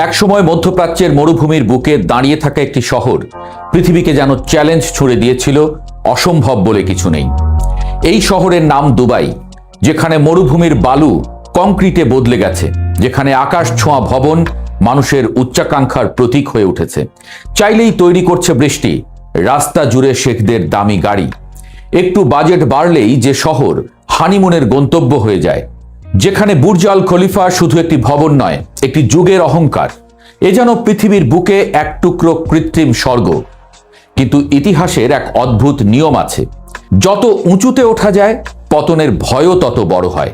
একসময় মধ্যপ্রাচ্যের মরুভূমির বুকে দাঁড়িয়ে থাকা একটি শহর পৃথিবীকে যেন চ্যালেঞ্জ ছুড়ে দিয়েছিল, অসম্ভব বলে কিছু নেই। এই শহরের নাম দুবাই, যেখানে মরুভূমির বালু কংক্রিটে বদলে গেছে, যেখানে আকাশ ছোঁয়া ভবন মানুষের উচ্চাকাঙ্ক্ষার প্রতীক হয়ে উঠেছে। চাইলেই তৈরি করছে বৃষ্টি, রাস্তা জুড়ে শেখদের দামি গাড়ি। একটু বাজেট বাড়লেই যে শহর হানিমুনের গন্তব্য হয়ে যায়, যেখানে বুর্জ আল খলিফা শুধু একটি ভবন নয়, একটি যুগের অহংকার। এ যেন পৃথিবীর বুকে এক টুকরো কৃত্রিম স্বর্গ। কিন্তু ইতিহাসের এক অদ্ভুত নিয়ম আছে, যত উঁচুতে ওঠা যায় পতনের ভয়ও তত বড় হয়।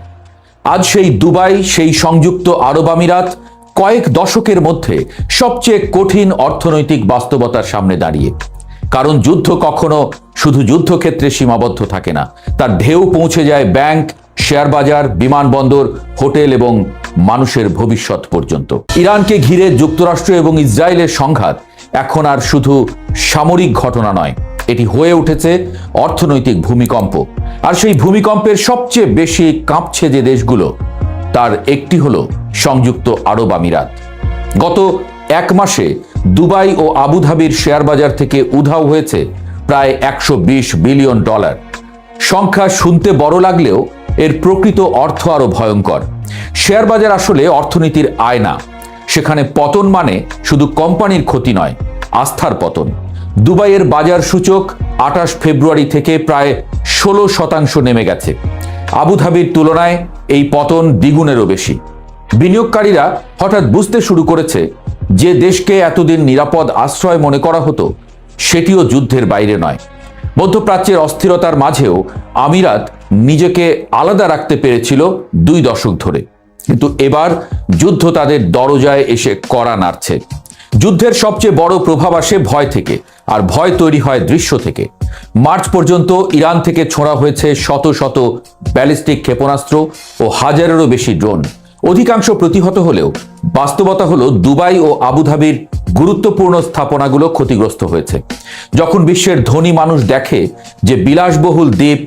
আজ সেই দুবাই, সেই সংযুক্ত আরব আমিরাত কয়েক দশকের মধ্যে সবচেয়ে কঠিন অর্থনৈতিক বাস্তবতার সামনে দাঁড়িয়ে। কারণ যুদ্ধ কখনো শুধু যুদ্ধক্ষেত্রে সীমাবদ্ধ থাকে না, তার ঢেউ পৌঁছে যায় ব্যাংক, শেয়ার বাজার, বিমানবন্দর, হোটেল এবং মানুষের ভবিষ্যৎ পর্যন্ত। ইরানকে ঘিরে যুক্তরাষ্ট্র এবং ইসরায়েলের সংঘাত এখন আর শুধু সামরিক ঘটনা নয়, এটি হয়ে উঠেছে অর্থনৈতিক ভূমিকম্প। আর সেই ভূমিকম্পের সবচেয়ে বেশি কাঁপছে যে দেশগুলো, তার একটি হলো সংযুক্ত আরব আমিরাত। গত এক মাসে দুবাই ও আবুধাবির শেয়ার বাজার থেকে উধাও হয়েছে প্রায় 120 বিলিয়ন ডলার। সংখ্যা শুনতে বড় লাগলেও এর প্রকৃত অর্থ আরো ভয়ঙ্কর। শেয়ার বাজার আসলে অর্থনীতির আয়না। সেখানে পতন মানে শুধু কোম্পানির ক্ষতি নয়, আস্থার পতন। দুবাইয়ের বাজার সূচক 28 ফেব্রুয়ারি থেকে প্রায় 16% নেমে গেছে। আবুধাবির তুলনায় এই পতন দ্বিগুণেরও বেশি। বিনিয়োগকারীরা হঠাৎ বুঝতে শুরু করেছে যে দেশকে এতদিন নিরাপদ আশ্রয় মনে করা হতো, সেটিও যুদ্ধের বাইরে নয়। মধ্যপ্রাচ্যের অস্থিরতার মাঝেও আমিরাত নিজেকে আলাদা রাখতে পেরেছিল 2 দশক ধরে। কিন্তু এবার যুদ্ধ তাদের দরজায় এসে কড়া নাড়ছে। যুদ্ধের সবচেয়ে বড় প্রভাব আসে ভয় থেকে, আর ভয় তৈরি হয় দৃশ্য থেকে। মার্চ পর্যন্ত ইরান থেকে ছোড়া হয়েছে শত শত ব্যালিস্টিক ক্ষেপণাস্ত্র ও হাজারেরও বেশি ড্রোন। অধিকাংশ প্রতিহত হলেও বাস্তবতা হলো দুবাই ও আবুধাবির গুরুত্বপূর্ণ স্থাপনাগুলো ক্ষতিগ্রস্ত হয়েছে। যখন বিশ্বের ধনী মানুষ দেখে যে বিলাসবহুল দ্বীপ,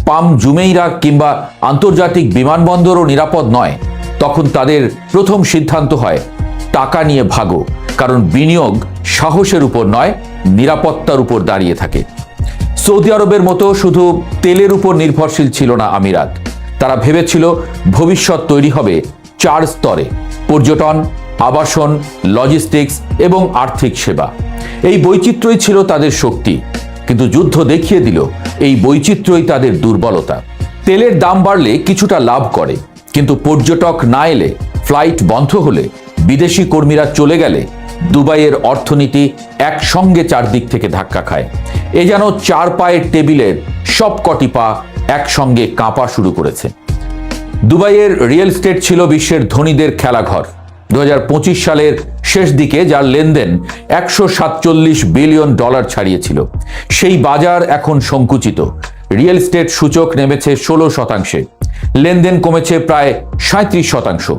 পাম জুমেইরা কিংবা আন্তর্জাতিক বিমানবন্দরও নিরাপদ নয়, তখন তাদের প্রথম সিদ্ধান্ত হয় টাকা নিয়ে ভাগো। কারণ বিনিয়োগ সাহসের উপর নয়, নিরাপত্তার উপর দাঁড়িয়ে থাকে। সৌদি আরবের মতো শুধু তেলের উপর নির্ভরশীল ছিল না আমিরাত। তারা ভেবেছিল ভবিষ্যৎ তৈরি হবে 4 স্তরে: পর্যটন, আবাসন, লজিস্টিক্স এবং আর্থিক সেবা। এই বৈচিত্র্যই ছিল তাদের শক্তি। কিন্তু যুদ্ধ দেখিয়ে দিল এই বৈচিত্র্যই তাদের দুর্বলতা। তেলের দাম বাড়লে কিছুটা লাভ করে, কিন্তু পর্যটক না এলে, ফ্লাইট বন্ধ হলে, বিদেশি কর্মীরা চলে গেলে দুবাইয়ের অর্থনীতি একসঙ্গে চারদিক থেকে ধাক্কা খায়। এ যেন 4 পায়ের টেবিলের সব কটি পা একসঙ্গে কাঁপা শুরু করেছে। দুবাইয়ের রিয়েল এস্টেট ছিল বিশ্বের ধনীদের খেলাঘর। 2025 সালের শেষ দিকে যার লেনদেন 147 বিলিয়ন ডলার ছাড়িয়েছিল, সেই বাজার এখন সংকুচিত। রিয়েল এস্টেট সূচক নেমেছে 16%, লেনদেন কমেছে প্রায় 37%।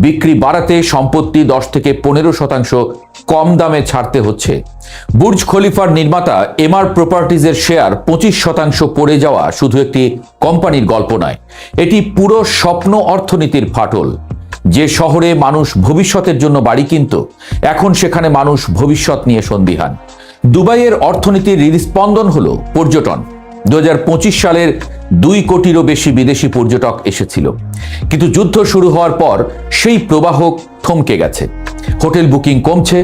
বিক্রি বাড়াতে সম্পত্তি 10 থেকে 15% কম দামে ছাড়তে হচ্ছে। বুর্জ খলিফার নির্মাতা এমআর প্রপার্টিজের শেয়ার 25% পড়ে যাওয়া শুধু একটি কোম্পানির গল্প নয়, এটি পুরো স্বপ্ন অর্থনীতির ফাটল। যে শহরে মানুষ ভবিষ্যতের জন্য বাড়ি কিনত, এখন সেখানে মানুষ ভবিষ্যৎ নিয়ে সন্দিহান। দুবাইয়ের অর্থনীতির হৃদস্পন্দন হলো পর্যটন। 2025 সালের 2 কোটিরও বেশি বিদেশি পর্যটক এসেছিল। কিন্তু যুদ্ধ শুরু হওয়ার পর সেই প্রবাহ থমকে গেছে। হোটেল বুকিং কমছে,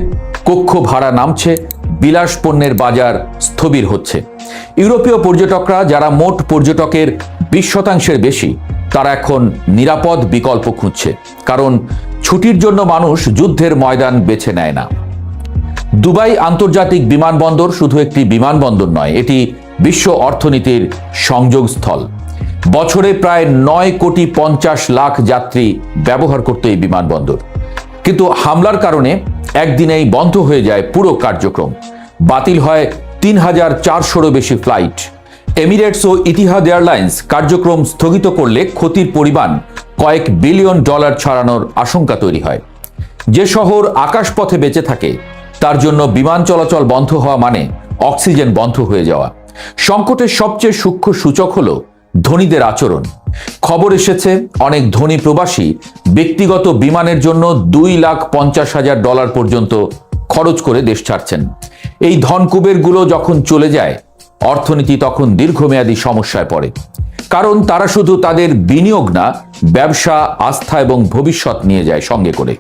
কক্ষ ভাড়া নামছে, বিলাস পণ্যের বাজার স্থবির হচ্ছে। ইউরোপীয় পর্যটকরা, যারা মোট পর্যটকের 20% বেশি, তারা এখন নিরাপদ বিকল্প খুঁজছে। কারণ ছুটির জন্য মানুষ যুদ্ধের ময়দান বেছে নেয় না। দুবাই আন্তর্জাতিক বিমানবন্দর শুধু একটি বিমানবন্দর নয়, এটি বিশ্ব অর্থনীতির সংযোগস্থল। বছরে প্রায় 9,50,00,000 যাত্রী ব্যবহার করত এই বিমানবন্দর। কিন্তু হামলার কারণে একদিনেই বন্ধ হয়ে যায় পুরো কার্যক্রম। বাতিল হয় 3,400-রও বেশি ফ্লাইট। এমিরেটস ও ইতিহাদ এয়ারলাইন্স কার্যক্রম স্থগিত করলে ক্ষতির পরিমাণ কয়েক বিলিয়ন ডলার ছাড়ানোর আশঙ্কা তৈরি হয়। যে শহর আকাশপথে বেঁচে থাকে, তার জন্য বিমান চলাচল বন্ধ হওয়া মানে অক্সিজেন বন্ধ হয়ে যাওয়া। সংকটের সবচেয়ে সূক্ষ্ম সূচক হলো ধনীদের আচরণ। খবর এসেছে অনেক ধনী প্রবাসী ব্যক্তিগত বিমানের জন্য $2,50,000 পর্যন্ত খরচ করে দেশ ছাড়ছেন। এই ধনকুবেরগুলো যখন চলে যায়, অর্থনীতি তখন দীর্ঘমেয়াদী সমস্যায় পড়ে। কারণ তারা শুধু তাদের বিনিয়োগ না, ব্যবসা, আস্থা এবং ভবিষ্যৎ নিয়ে যায় সঙ্গে করে।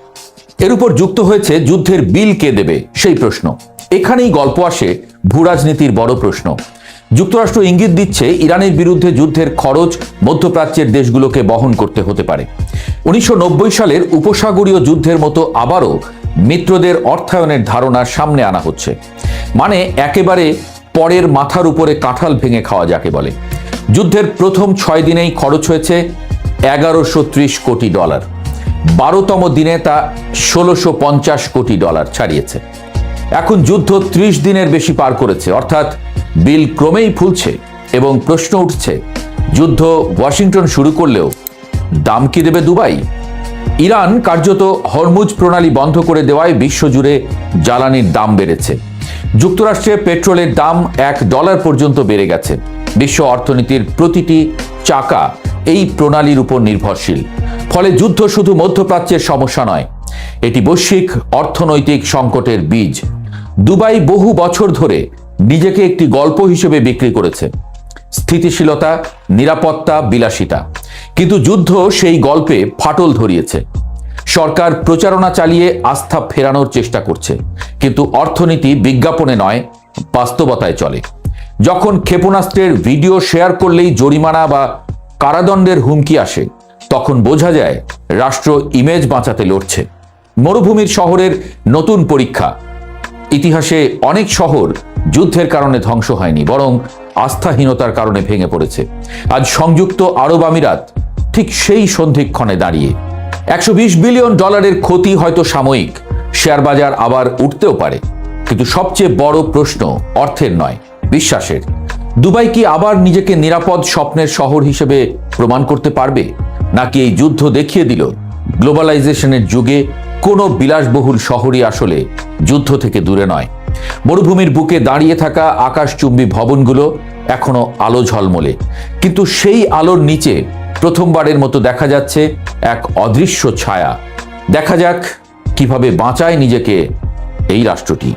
এর উপর যুক্ত হয়েছে যুদ্ধের বিল কে দেবে সেই প্রশ্ন। এখানেই গল্প আসে ভূরাজনীতির বড় প্রশ্ন। যুক্তরাষ্ট্র ইঙ্গিত দিচ্ছে ইরানের বিরুদ্ধে যুদ্ধের খরচ মধ্যপ্রাচ্যের দেশগুলোকে বহন করতে হতে পারে। 1990 সালের উপসাগরীয় যুদ্ধের মতো আবারও মিত্রদের অর্থায়নের ধারণা সামনে আনা হচ্ছে। মানে একেবারে পরের মাথার উপরে কাঁঠাল ভেঙে খাওয়া যাকে বলে। যুদ্ধের প্রথম 6 দিনেই খরচ হয়েছে $1130 কোটি। 12তম দিনে তা $1650 কোটি ছাড়িয়েছে। এখন যুদ্ধ 30 দিনের বেশি পার করেছে, অর্থাৎ বিল ক্রমেই ফুলছে এবং প্রশ্ন উঠছে, যুদ্ধ ওয়াশিংটন শুরু করলেও দাম কি দেবে দুবাই? ইরান কার্যত হরমুজ প্রণালী বন্ধ করে দেওয়ায় বিশ্বজুড়ে জ্বালানির দাম বেড়েছে। যুক্তরাষ্ট্রে পেট্রোলের দাম $1 পর্যন্ত বেড়ে গেছে। বিশ্ব অর্থনীতির প্রতিটি চাকা এই প্রণালীর উপর নির্ভরশীল। ফলে যুদ্ধ শুধু মধ্যপ্রাচ্যের সমস্যা নয়, এটি বৈশ্বিক অর্থনৈতিক সংকটের বীজ। দুবাই বহু বছর ধরে নিজেকে একটি গল্প হিসেবে বিক্রি করেছে, স্থিতিশীলতা, নিরাপত্তা, বিলাসিতা। কিন্তু যুদ্ধ সেই গল্পে ফাটল ধরিয়েছে। সরকার প্রচারণা চালিয়ে আস্থা ফেরানোর চেষ্টা করছে, কিন্তু অর্থনীতি বিজ্ঞাপনে নয়, বাস্তবতায় চলে। যখন ক্ষেপণাস্ত্রের ভিডিও শেয়ার করলেই জরিমানা বা কারাদণ্ডের হুমকি আসে, তখন বোঝা যায় রাষ্ট্র ইমেজ বাঁচাতে লড়ছে। মরুভূমির শহরের নতুন পরীক্ষা। ইতিহাসে অনেক শহর যুদ্ধের কারণে ধ্বংস হয়নি, বরং আস্থাহীনতার কারণে ভেঙে পড়েছে। আজ সংযুক্ত আরব আমিরাত ঠিক সেই সন্ধিক্ষণে দাঁড়িয়ে। $120 বিলিয়ন ক্ষতি হয়তো সাময়িক, শেয়ার বাজার আবার উঠতেও পারে, কিন্তু সবচেয়ে বড় প্রশ্ন অর্থের নয়, বিশ্বাসের। দুবাই কি আবার নিজেকে নিরাপদ স্বপ্নের শহর হিসেবে প্রমাণ করতে পারবে, নাকি এই যুদ্ধ দেখিয়ে দিল গ্লোবালাইজেশনের যুগে কোনো বিলাসবহুল শহরই আসলে যুদ্ধ থেকে দূরে নয়? মরুভূমির বুকে দাঁড়িয়ে থাকা আকাশচুম্বী ভবনগুলো এখনো আলো ঝলমলে, কিন্তু সেই আলোর নিচে প্রথমবারের মতো দেখা যাচ্ছে এক অদৃশ্য ছায়া। দেখা যাক কিভাবে বাঁচায় নিজেকে এই রাষ্ট্রটি।